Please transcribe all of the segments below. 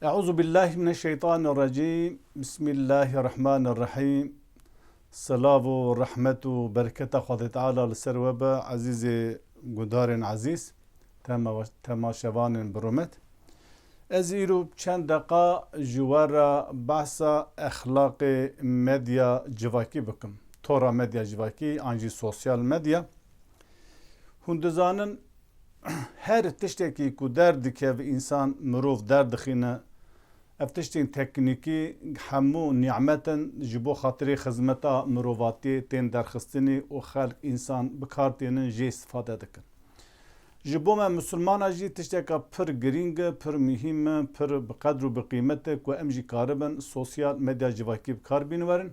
Euzu billahi mineşşeytanirracim. Bismillahirrahmanirrahim. Salavu rahmetu bereketa Xwedê Teala li ser we be azîzê gudarên azîz temaşevanên bi hurmet. Ez îro çend deqa ji were behsa exlaqê medya civakî bikim. Tora medya civakî an jî sosyal medya. Hûn dizanin her tiştekî ku derdikeve însan mirov derdixîne ev tiştên teknîkî hemû nimetin ji bo xatirê xizmeta mirovatiyê tên derxistinê û xelk însan bi kar tênin jê istifade dikin. Ji bo me Müslümana jî tişteka pir girîng e, pir mühîm e, pir bi qedr û bi qîmet e ku em jî karibin sosyal medya civakî bi kar bînwerin.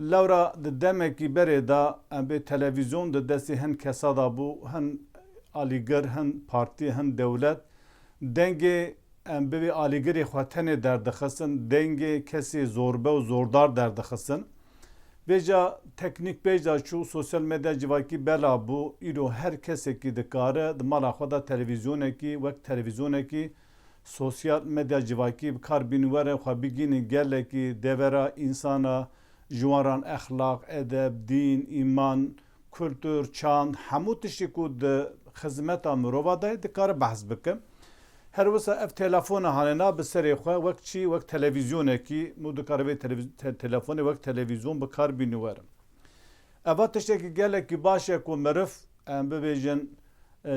Lewra di demekî berê da em bê televîzyon di destê hin kesa da bû, hin alîgir, hin partî, hin dewlet dengê em bivê alîgirê xwe tenê derdixistin, dengê kesê zorbe û zordar derdixistin. Vêja teknîk bêj çû sosyal medya civakî bela bû, îro her kesekî dikare di mala xwe da televîzyonekî wek televîzyonekî sosyal medya civakî bi kar bînwere xwe bigînî gelekî devera însana ji waran exlaq, edeb, dîn, îman, kültür, çand hemû tiştî ku di xizmeta mirova de dikare behs bike. Her wisa ev telefona hanena bi serê xwe wek çî wek televîzyonekî mû dikare vê telefonê wek televîzyon bi kar bînîwere. Eva tiştekî gelekî baş e ku meriv em bibêjin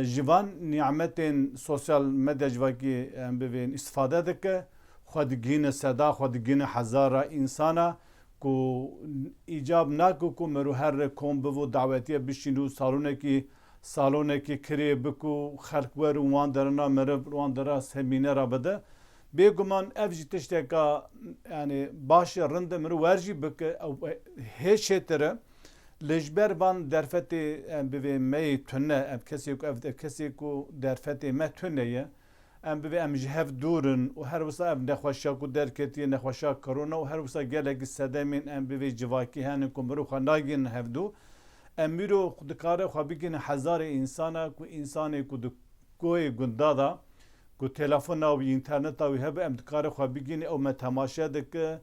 ji van nimetên sosyal medya civakî em bivên istifade dike, xwe digihîne seda, xwe digihîne hezara însana ku îcab nake ku mirov her rê kom bivû dawetiye bişînû salonekî kirê biku xelk werin wan derina meriv wan dera semînera bide. Bêguman ev jî tişteka yani baş e rind e mirov wer jî bike hêşêtir li ji ber van derfetê em bivê meyê tune ev kesê ku derfetê me tune ye em bivê em ji hev dûrin û her wisa ev nexweşa ku derketiye nexweşa korona û her wisa gelekî sedemên em bivê civakî henin ku mirov xwe nagihînin hevdû. Em mirov dikare xwe bigihîne hezarê însana ku însanê ku di goyê gunda da ku telefona wî înterneta wî hebe em dikare xwe bigihîne ew me temaşe dike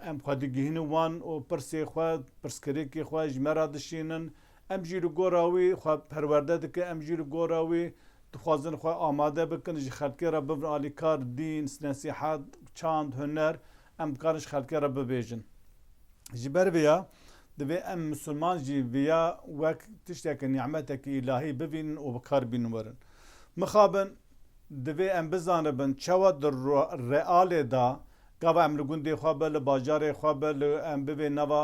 em xwe digihînin wan û pirsê xwe pirskirêkê xwe ji me re dişînin em jî li gora wî xwe perwerde dike em jî li gora wî dixwazin xwe amade bikin ji xelkê re bibin alîkar dîn, nesîhet, çand, huner em dikarin ji xelkê re bibêjin. Ji ber vê ya divê em Müslüman jî vêya wek tiştekî nimetekî îlahî bibînin û bi kar bînwerin. Mixabin divê em bizanibin çawa di realê da gava em li gundê xwe be li bajarê xwe be li em bivê nava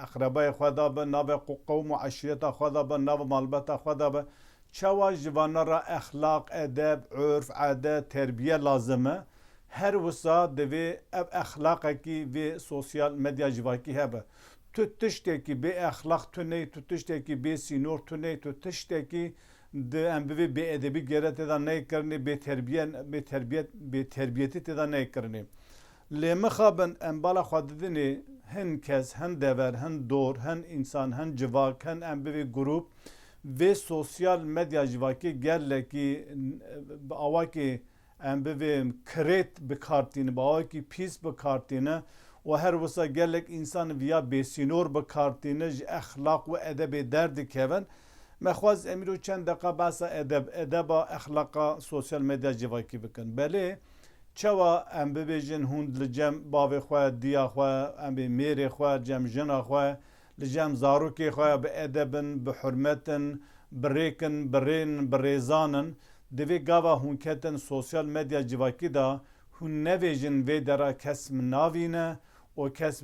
eqrebayê xwe da be nava qewm û eşîreta xwe da be nava malbeta xwe da be çawa ji vana re exlaq, edeb, urf, adet, terbiye lazim e. Her wisa divê ev exlaqekî vê sosyal medya civakî hebe. Tu tiştekî bê exlaq tunê, tu tiştekî bê sînor tunê, tu tiştekî di em bivê bêedebî gere têda neykirinê, bêterbiyetî têda neykirinê. Lê mixabin em bala xwe didinê hin kes, hin dever, hin dor, hin însan, hin civak, hin em bivê grûp vê sosyal medya civakî gelekî bi awakê em bivê kirêt bikartîne, bi awakî pîs bikartîne û her wisa gelek însan viya bêsînor bikartîne ji exlaq û edebê derdikevin. Me xwaz em îro çend deqa behsa edeba exlaqa sosyal medya civakî bikin. Belê çawa em bibêjin hûn li cem bavê xwe, diya xwe, em bê mêrê xwe, cem jina xwe, li cem zarokê xwe bi edebin, bi hurmetin, bi rêkin, bi rênin, bi rêzanin divê gava hûn ketin sosyal medya civakî da hûn nevêjin vê dera kes min navîne û kes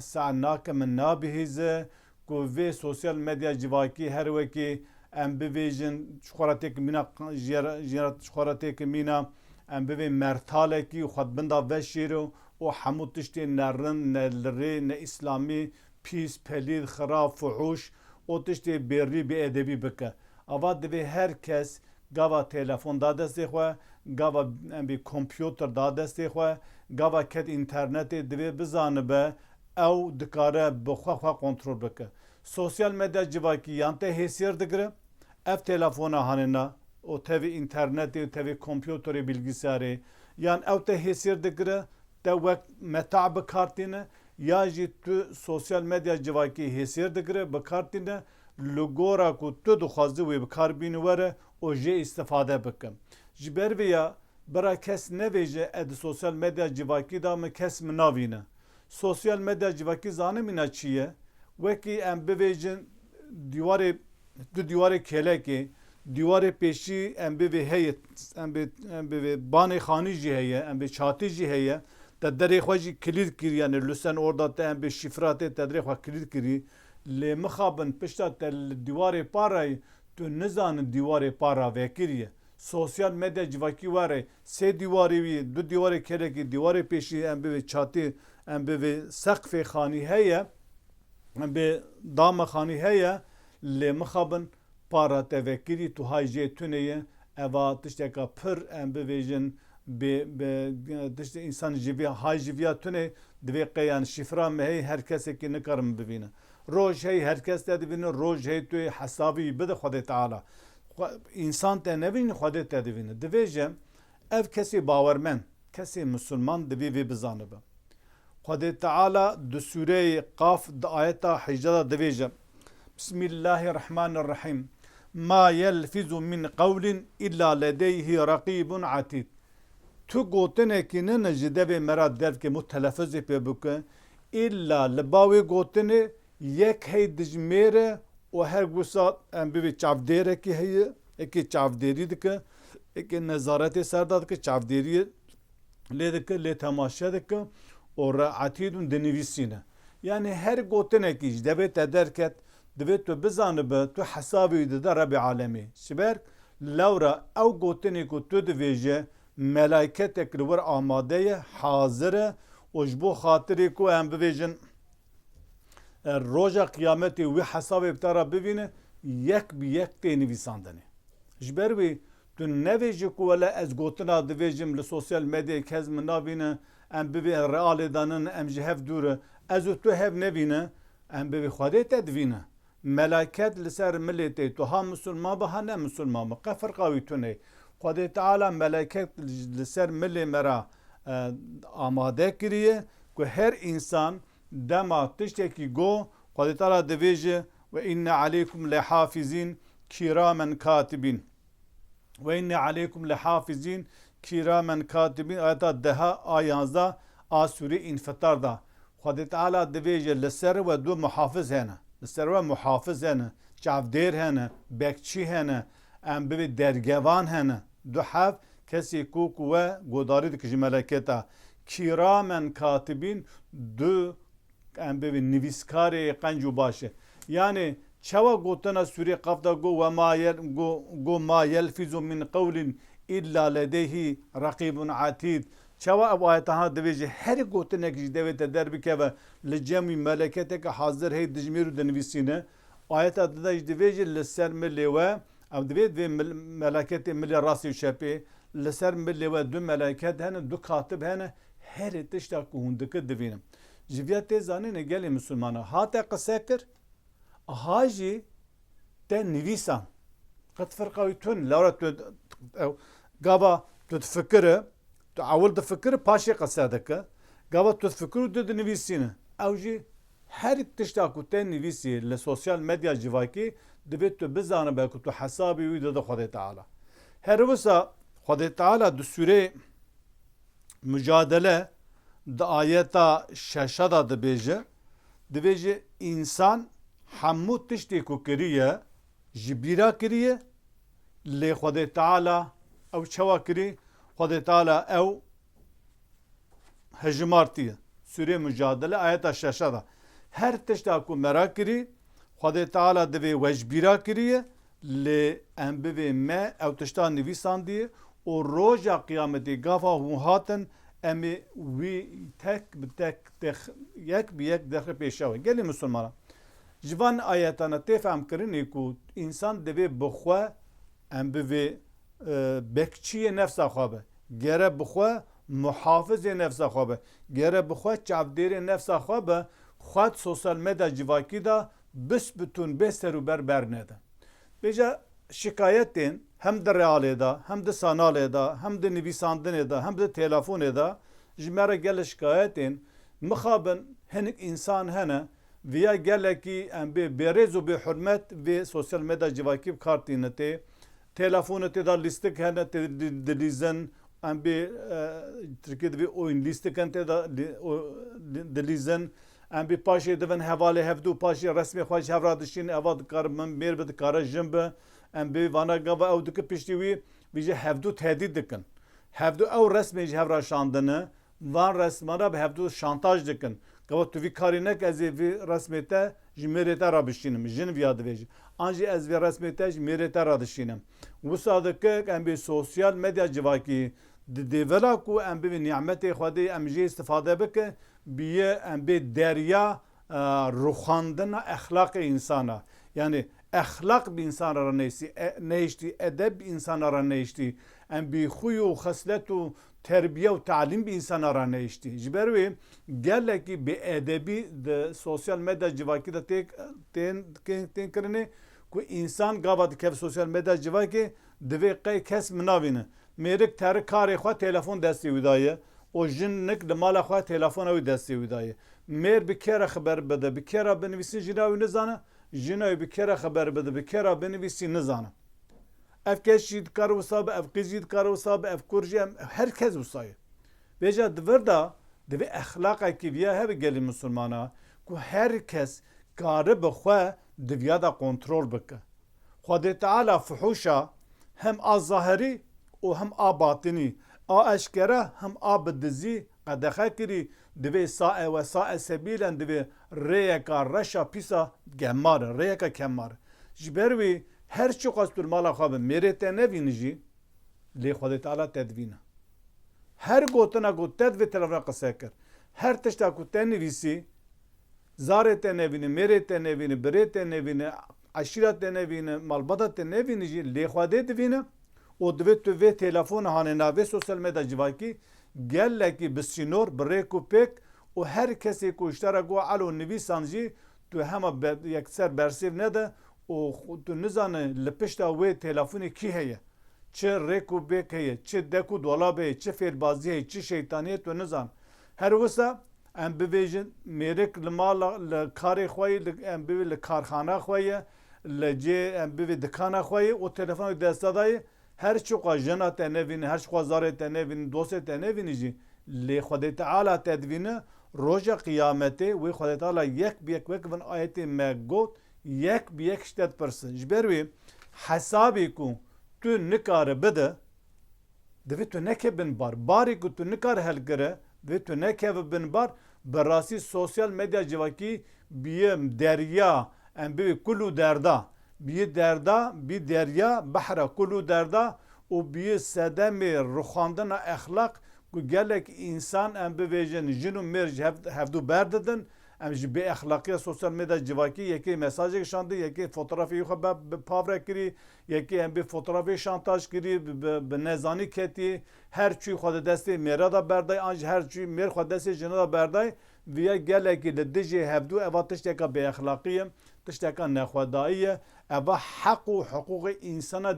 saet nake min nabihîze ku vê sosyal medya civakî her wekî em bivêjin xwaretêkî mîna xwaretêkî mîna em bivê mertalekî û xwedbinda veşîro û hemû tiştên ne rind, ne li rê, ne îslamî, pîs, pelîd, xirab, fuhûş o tiştê bêrî bêedebî bike. Ava divê her kes gava telefon da destê xwe, gava em bê kompyûter da destê xwe, gava ket înternetê divê bizanibe ew dikare bi xwe kontrol bike. Sosyal medya civakî yan te hêsiyar digire, ev telefona hanena o tevî înternetê, tevî kompyûterê, bilgisayarê yan ev te hesir dikire te wek meta bikartîne ya jî tu sosyal medya civakî hesir dikire bikartîne li gora ku tu dixwazî wê bikarbînî were o jê îstîfade bikin. Ji ber vê ya bira kes nevêje ed sosyal medya civakî da min kes min navîne. Sosyal medya civakî zanimîna çi ye? Wekî em bivêjin dîwarê du dîwarê kelekê, dîwarê pêşî em bivê heye, em bivê banê xanî jî heye, em bê çatî jî heye, te derê xwe jî kilîd kirî yani li sen orda te em bê şifra tê te derê xwe kilîd kirî. Lê mixabin pişta te li dîwarê parayê tu nizanin dîwarê para vekiriye. Sosyal medya civakî were sê dîwarê wî du dîwarê kelekî dîwarê pêşî em bivê çatî em bivê seqfê xanî heye, em bê dama xanî heye lê mixabin para te vekirî tu hay jê tune ye eva tişteka pir em bivêjin tiştê însan jî hay jîviya tune divê qeyan şifra me hey her kesekî nikarim bibîne. Roj hey her kes te dibîne roj hey tu hesabî bide Xwedê Teala. İnsan te nebîne Xwedê te dibîne. Divêje ev kesê bawermend, kesê Müslüman divê vê bizanibe. Xwedê Teala di Sûreyê Qaf di ayeta 18 divêje Bismillahirrahmanirrahim. Ma yelfizu min qawlin illa ledeyhi raqibun atid. Tu gotinekî nene ji devê mera derkê mû telefuzê pê bike illa li bawê gotinê yek hey dijmêre û her wisa em bivê çavdêrekî heye, ekê çavdêrî dike, ekê nezaretê serda dike, çavdêriyê lê dike, lê temaşe dike û atîdun dinivîsîne. Yani her gotinekî ji devê te derket divê tu bizanibe tu hesabê dide Rebî Alemî. Ji ber lewra ew gotinê ku tu divêje melaiketek li wir amade ye, hazir e û ji bo xatirê ku em bibêjin roja kıyametê wî hesabê bi te re bibîne yek bi yek tê nivîsandinê. Ji ber wê tu nevêjî ku wele ez gotina divêjim li sosyal medyayê kes min nabîne em bivê realê danin em ji hev dûr e ez û tu hev nevîne em bivê Xwedê te divîne. Melaiket li ser milê tê tu ha Müslüman be ha ne Müslüman be qe firqa wî tune. Xwedê Teala melaiket li ser milê me ra amade kiriye ku her insan dema tiştekî got Xwedê Teala divêje ve inne aleykum lehafizîn kiramen katibîn. Ve inne aleykum lehafizîn kiramen katibîn ayeta deha a 11 a Sûrê İnfitar da. Xwedê Teala divêje li ser we du muhafiz hene. Li ser we muhafiz hene, çavdêr hene, bekçî hene, em bivê dergevan hene. Du hev kesê ku we godarî dike ji meleketa. Kiramen katibîn du em bivê nivîskarê qenc û baş e. Yani çawa gotina Sûrê Qaf da got ma yelfizu min qawlin illa ledeyhi raqibun atid. Çawa ev ayeta divêje her gotinekî ji devê te derbikeve li cemî meleketeke hazir hey dijmêr û dinivîsîne. Ayeta dida jî divêje li ser milê we ev divê vê meleketê milê rastî û şepê li ser milê we du meleket hene, du katib hene herê tişta ku hûn dike divînin. Ji vêya tê zanîne gelê Müslümana hate qise kir ha jî te nivîsan. Qet firqa wî tune lewra tu gava tu difikire tu awil difikire paşê qise dike gava tu difikir û tu dinivîsîne. Ew jî her tişta ku te nivîsî li sosyal medya civakî divê tu bizanibe ku tu hesabê wî dide Xwedê Teala. Her wisa Xwedê Teala di Sûrê Mücadele di ayeta 6 da dibêje divêje însan hemû tiştê ku kiriye ji bîra kiriye lê Xwedê Teala ew çawa kirî Xwedê Teala ew hejimartiye. Sûrê Mücadele ayeta 6 da her tişta ku mera kirî Xwedê Teala divê we ji bîra kiriye lê em bivê me ew tişta nivîsandiye û roja qiyametê gava hûn hatin em ê wî tek bi tek yek bi yek dexê pêşewe. Gelê Müslümana ji van ayetana tê femkirinê ku însan divê bi xwe em bivê bekçiyê nefsa xwe be, gere bi xwe muhafizê nefsa xwe be, gere bi xwe çavdêrê nefsa xwe be, xwe sosyal medya civakî da bisbitûn bê ser û ber bernede. Bêje şikayetên hem de realê da, hem de sanalê da, hem de nivîsandinê da, hem de telefonê da ji me re gelek şikayetên mixabin hinek însan hene viya gelekî em bê bêrêz û bêhurmet vê sosyal medya civakî bi kar tîne tê. Telefonê tê da lîstik hene tê dilîzin em bê Tirkiye divê oyun lîstikin tê da dilîzin. Em bê paşê divin hevalê hevdû paşê resmê xwe ji hev re dişîn eva dikare min mêr bi dikare jin bi. Em bê vana gava ew dike piştî wî vî jî hevdû tehdît dikin. Hevdû ew resmê ji hev re şandine van resmana bi hevdû şantaj dikin. Gava tu vî karî nek ez ê vî resmê te ji mêrê te re bişînim. Jin viya divê jî. An jî ez vê resmê te ji mêrê te re dişînim. Wisa dike em bê sosyal medya civakî di dêvela ku em bivê nimetê Xwedê em jê istifade bikin biye em bê derya ruxandina exlaqê insana. Yani exlaq bi insana re nehiştî, edeb bi insana re nehiştî. Em bê xuy û xeslet û terbiye û talîm bi insana re nehiştî. Ji ber wê gelekî bêedebî di sosyal medya civakî de tên kirinê ku însan gava dikev sosyal medya civakê divê qey kes minavîne. Mêrik terik karê xwe telefon destê wî daye. O jinik li mala xwe telefona wî destê wî daye. Mêr bi kê re xeber bide, bi kê re binivîsî jina wî nizane, jina wî bi kê re xeber bide, bi kê re binivîsî nizane. Ev kes jî dikare wisa be, ev qîz jî dikare wisa be, ev kur jî herkes wisa ye. Bêje divir da divê exlaqekî viya hebe gelî Müslümana ku herkes kare bi xwe diviya da kontrol bike. Xwedê Teala fuhuşa hem a zahirî û hem a batinî, a eşkere hem a bi dizî qedexe kirî divê saê ve saê sebîlen divê rêyeka reşa pîsa gemare, rêyeka kemmare. Ji ber wî her çi xwest bi mala xwe bi mêrê te nevîne jî lê Xwedê Teala te divîne. Her gotina ku te divê telefona qise kir, her tişta ku te nivîsî, zarê te nevîne, mêrê te nevîne, birê te nevîne, eşîra te nevîne, malbata te nevîne jî lê Xwedê divîne. O divê tu vê telefona hanê navê sosyal medya civakî gelekî bisînor bi rêk û pêk û her kesê ku îştera got elo nivîsan jî tu hema yekser bersêv nede û tu nizane li pişta wê telefonê kî heye, çi rêk û pêk heye, çi dek û dolab heye, çi fêrbazî heye, çi şeytaniyê tu nizan. Her wisa em bibêjin mêrik li mala li karê xwe yê em bivê li karxana xwe ye, li cê em bivê dikana xwe yê û telefona wî desta daye. Her çi xwe jina te nevîne, her çi xwe zarê te nevîne, dostê te nevîne jî lê Xwedê Teala te divîne roja qîyametê wê Xwedê Teala yek bi yek wek bin ayetê me got yek bi yek ji te dipirsin. Ji ber wê hesabê ku tu nikare bide divê tu neke bin bar. Barê ku tu nikare helkire divê tu nekeve bin bar. Bi rastî sosyal medya civakî biye derya em bivê kul û derda. Bir derda, bir derya, behra kulu derda û bir sedemê ruxandina exlaq ku gelek însan em bivêjin jin û mêr ji hevdû berdidin. Em ji bê exlaqiya sosyal medya civakî yekê mesajek şandî, yekê fotoğrafê xwe bi pavre kirî, yekê em bê fotoğrafê şantaj kirî, bi nezanî ketî, her çû xwe di destê mêra da berday, an ji her çû mêr xwe destê jina da berday. Viya gelekî li dijî hevdû eva tişteka bêexlaqî ye, tişteka nexwedayî ye. Eva haq û hiqûqê însana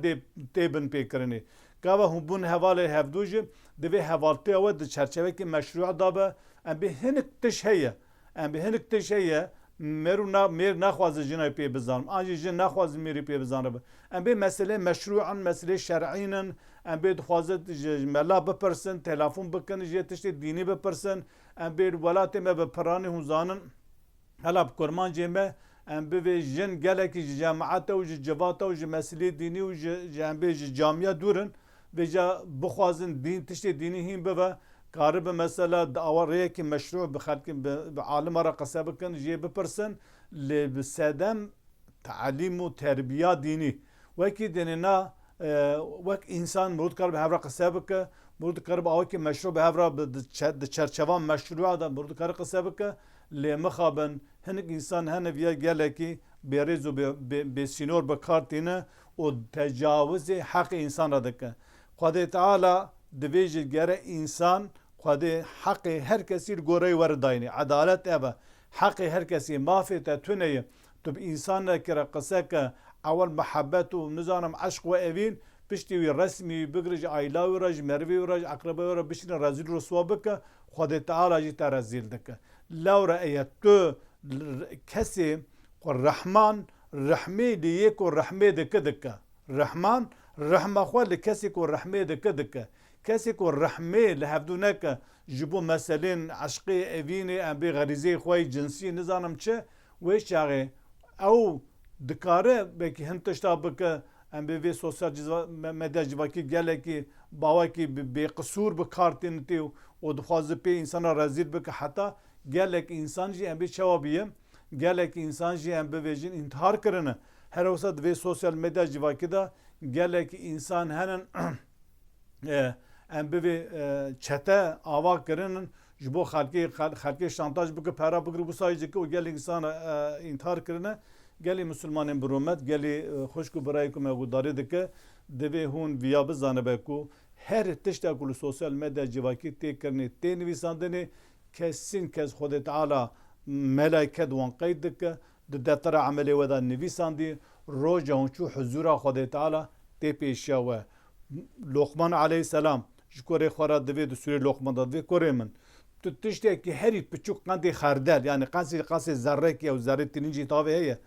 tê bin pêkirinê. Gava hûn bûn hevalê hevdû jî divê hevaltiya we di çerçevekî meşrû da be. Em bê hinek tiş heye. Em bê hinek tiş heye. Mêr naxwaze jinayê pê bizanim. An jî jin naxwaze mêrî pê bizanibe. Em bê meselê meşrûan, meselê şer'înin. Em bê dixwaze ji mela bipirsin, telefon bikin, ji tiştê dînî bipirsin. Em bê welatê me bi piranî hûn zanin. Hela bi kurmancê me em bivê jin gelekî ji cemaeta û ji civata û ji meselê dînî û ji em bê ji camiya dûrin vê jî bixwazin dîn tiştê dînî hîn bibe karibe mesela di awareyekî meşrû bi xelkî bi alima re qise bikin jê bipirsin lê bi sedem talîm û terbiya dînî wekî denêna wek însan mirov dikare bi hev re qise bike, mirov dikare bi awekî meşrû bi hev re di çerçevan meşrûa da mirov dikare qise bike lê mixabin hinek însan hene viya gelekî bêrêz û bêsînor bi kar tîne û tecawuzê heqê însan re dike. Xwedê Teala divê ji gere însan Xwedê heqê her kesî li goreyê were dayînê. Edalet ev e. Heqê her kesî mafê te tuneye tu bi însanekî re qise ke ewel mehebet û nizanim eşq ve evîn piştî wî resmî bigire ji ayla wê re ji merivê wê re ji eqrebê wê re bişîne rezîl rûswa bike Xwedê Teala jî te rezîl dike lewre eya tu kesê ku rehman rehmê li yê ku rehmê dike rehman rehma xwe li kesê ku rehmê dike kesê ku rehmê li hevdû neke ji bo meselên eşqê evînê em bê xerîzeyê xwe cinsî nizanim çi wê çaxê ew dikare belkî hin tişta bike em bê vê sosyal medya civakî gelekî bawekî bêqisûr bi kar tê tê û dixwaze pê însana rezîl bike heta gelek însan jî em bê çawa bîye gelek însan jî em bivêjin intihar kirine her wisa di vê sosyal medya civakî de gelek însan henin em bivê çete ava kirinin ji bo xelkê şantaj bike pera bigire wisa jî û gelek însan intihar kirine gelê Müslümanên bi rûmet gelê xweş ku birayê ku me gudarî dike divê hûn viya bizanibe ku her tiştek ku li sosyal medya civakî tê kirinê tê nivîsandinê kesin kes Xwedê Teala meleket wan qeyd dike di deftera emelê we de nivîsandî roja hûn çû huzûra Xwedê Teala tê pêşiya we Lokman aleyhisselam ji korê xwe re divê di sûrê Lokman da divê korê min tu tiştekî herî piçûk qendê xerdel yani qasê zerrekî ew zerrê tînîncî tavê heye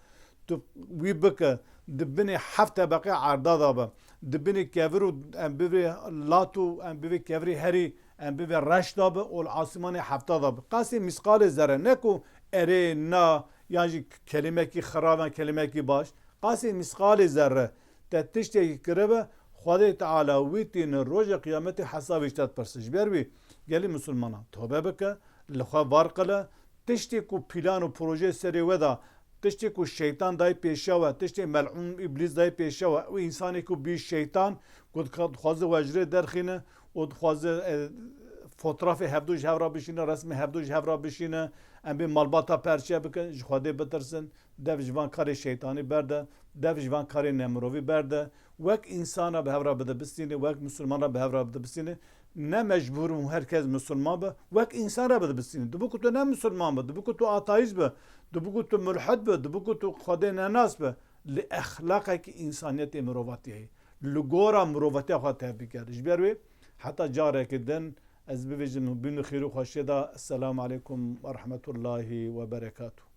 tu wî bike di binê heft tebeqê erda da be di binê kevir û em bivê lat û em bivê kevirê herî em bivê reş da be û li asîmanê hefta da be qasê mîsqalê zerre ne ku erê na yan jî kelimekî xirab kelimekî baş qasê mîsqalê zerre te tiştekî kiribe Xwedê Teala wî tînin roja qiyametê hesabê ji te dipirse ji ber wî gelê Müslümanan tövbe bike li xwe var qile tiştê ku pîlan û projeyê serê we da tiştê ku şeytan dayê pêşiya we tiştê melûn îblîs dayê pêşiya we û însanê ku bî şeytan ku dixwaze wecrê derxîne û dixwaze fotoğrafê hevdû ji hev re bişîne resmê hevdû ji hev re bişîne em bê malbata perçiye bikin ji Xwedê bitirsin dev ji van karê şeytanî berde dev ji van karê nemirovî berde wek însana bi hev re bide bistîne wek Müslümana bi hev re bide bistîne ne mecbûr û herkes Müslüman be wek însan re bide bistîne dibû ku tu ne Müslüman be dibû ku tu ateîst be dibû ku tu mulhid be dibû ku tu Xwedê nenas be li exlaqekî însaniyetê mirovatiyê li gora mirovatiya xwe tevbî kir ji ber wê heta carekê din ez bivêjim bînû xêr û xweşiyê da Esselamu aleykum ve rahmetullahi ve berekatuhu